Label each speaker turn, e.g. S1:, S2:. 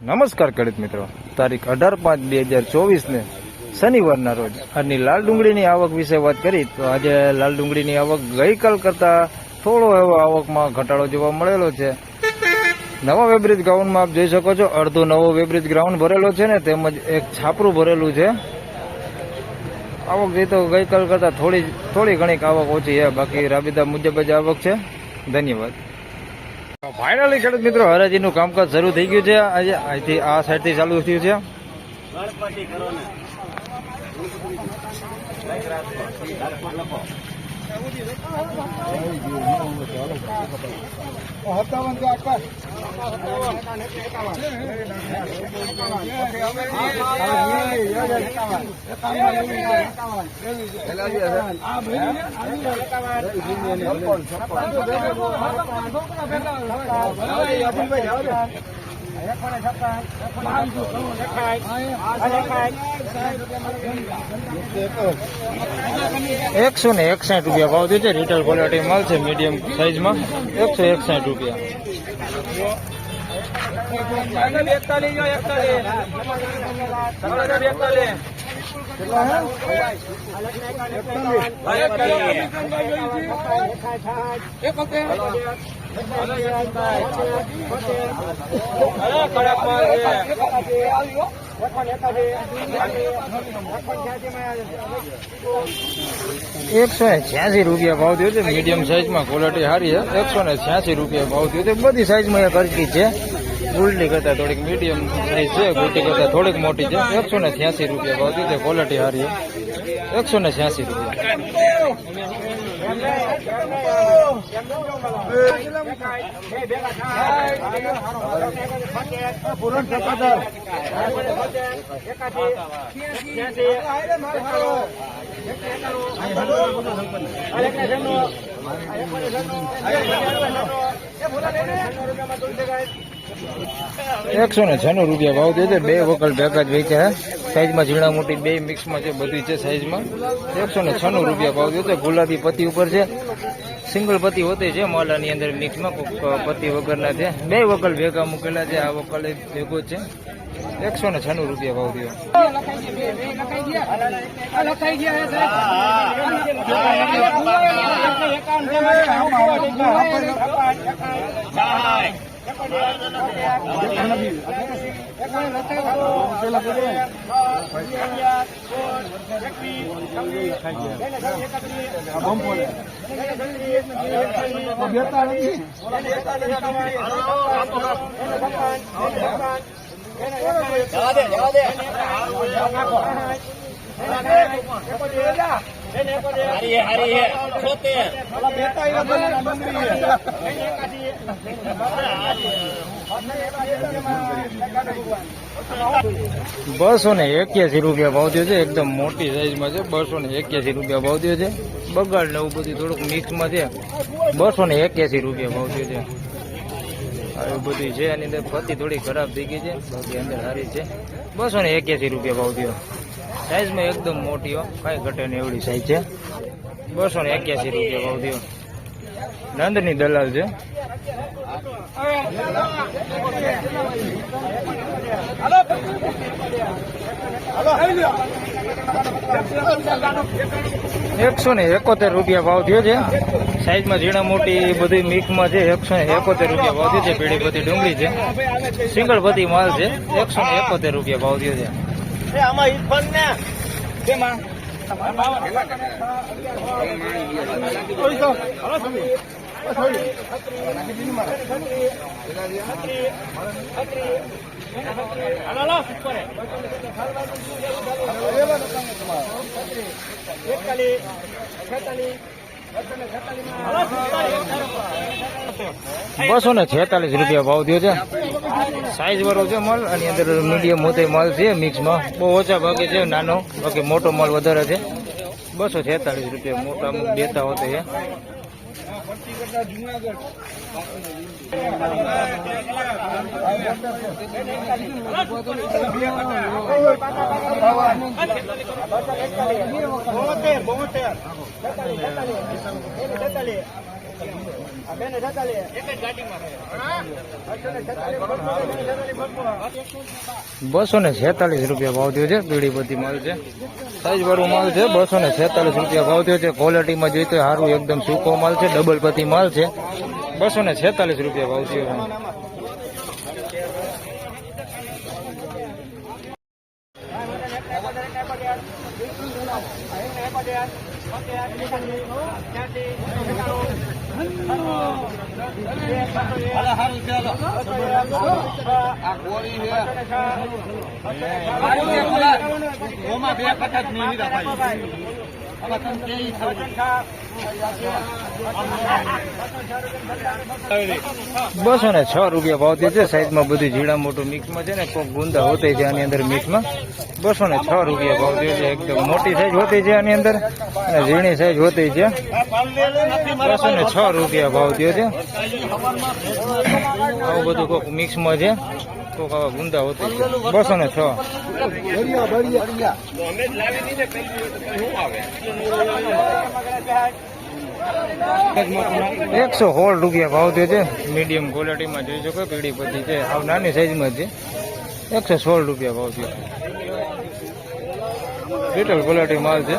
S1: નમસ્કાર ખેડૂત મિત્રો, તારીખ 18/5/2024 ને શનિવારના રોજ આજની લાલ ડુંગળીની આવક વિશે વાત કરી તો આજે લાલ ડુંગળીની આવક ગઈકાલ કરતા થોડો એવો આવકમાં ઘટાડો જોવા મળેલો છે। નવા વેબ્રિજ ગ્રાઉન્ડમાં આપ જોઈ શકો છો, અડધો નવો વેબ્રિજ ગ્રાઉન્ડ ભરેલો છે ને તેમજ એક છાપરું ભરેલું છે। આવક જોઈએ તો ગઈકાલ કરતા થોડી ઘણી આવક ઓછી છે, બાકી રાબેતા મુજબ જ આવક છે। ધન્યવાદ। ફાઇનલી ખેડૂત મિત્રો હરાજીનું કામકાજ શરૂ થઈ ગયું છે। આજે અહીંથી આ સાઈડથી ચાલુ થયું છે। ₹161 ભાવ થયો છે। રિટેલ ક્વોલિટી માલ છે, મીડિયમ સાઈઝમાં ₹161। ₹186 ભાવ થયો છે। મીડિયમ સાઈઝમાં ક્વોલિટી સારી છે। ₹186 ભાવ થયો છે। બધી સાઈઝમાં એક હરકી છે। ગુલટી કરતા થોડીક મીડિયમ સાઈઝ છે, ગુલટી કરતા થોડીક મોટી છે। ₹186 ભાવ થયો છે। ક્વોલિટી સારી છે। ₹186। ₹196 ભાવ થયો છે। બે વકલ ભેગા જ વેચ્યા છે। સાઈઝમાં ઝીણા મોટી બે મિક્સમાં છે, બધી છે સાઈઝમાં। ₹196 ભાવ થયો છે। ગુલાબી પત્તી ઉપર છે, સિંગલ પત્તી હોતી છે માલાની અંદર મિક્સમાં, પત્તી વગરના છે। બે વકલ ભેગા મૂકેલા છે, આ વકલ ભેગો છે। ₹196 ભાવ થયો। ₹281 ભાવ થયો છે। એકદમ મોટી સાઈઝમાં છે। ₹281 ભાવ થયો છે। બગાડ ને એવું બધું થોડુંક મિક્સમાં છે। ₹281 ભાવ થયો છે। એવું બધું છે, એની અંદર પત્તી થોડી ખરાબ થઈ ગઈ છે, બાકી અંદર સારી છે। ₹281 ભાવ થયો। સાઈઝમાં એકદમ મોટી હો, કાંઈ ઘટે ને એવડી સાઈઝ છે। ₹281 ભાવ થયો। નંદની દલાલ છે। ₹171 ભાવ થયો છે। સાઈઝમાં ઝીણા મોટી બધી મિક્સમાં છે। ₹171 ભાવ થયો છે। પીળી પત્તી ડુંગળી છે, સિંગલ પત્તી માલ છે। ₹171 ભાવ થયો છે। ₹246 ભાવ થયો છે। સાઈઝ વાળો છે માલ, આની અંદર મીડિયમ મોટો માલ છે મિક્સમાં। બહુ ઓછા ભાગે છે, નાનો બાકી મોટો માલ વધારે છે। ₹246 મોટા અમુક દેતા હોતે છે। ₹246 ભાવ થયો છે. પીળી બધી માલ છે, સાઈઝ વાળો માલ છે. ₹246 ભાવ થયો છે. ક્વોલિટીમાં જોઈએ તો સારું એકદમ સૂકો માલ છે, ડબલ પતિ માલ છે. ₹246 ભાવ થયો છે. ₹206 ભાવ થયો છે. સાઈઝમાં બધું ઝીણા મોટું મિક્સમાં છે ને, કોક ગુંદા હોતી છે આની અંદર મિક્સમાં. ₹206 ભાવ થયો છે. એકદમ મોટી સાઈઝ હોતી છે આની અંદર અને ઝીણી સાઈઝ હોતી છે. ₹206 ભાવ થયો છે. આવું બધું કોક મિક્સમાં છે, કોક આવા ગુંદા હોતી છે. 206. ₹116 ભાવ થયો છે. મીડિયમ ક્વોલિટીમાં જોઈ શકો, પીળી પત્તી છે, આવ નાની સાઈઝમાં છે. ₹116 ભાવ થયો. રિટેલ ક્વોલિટી માલ છે.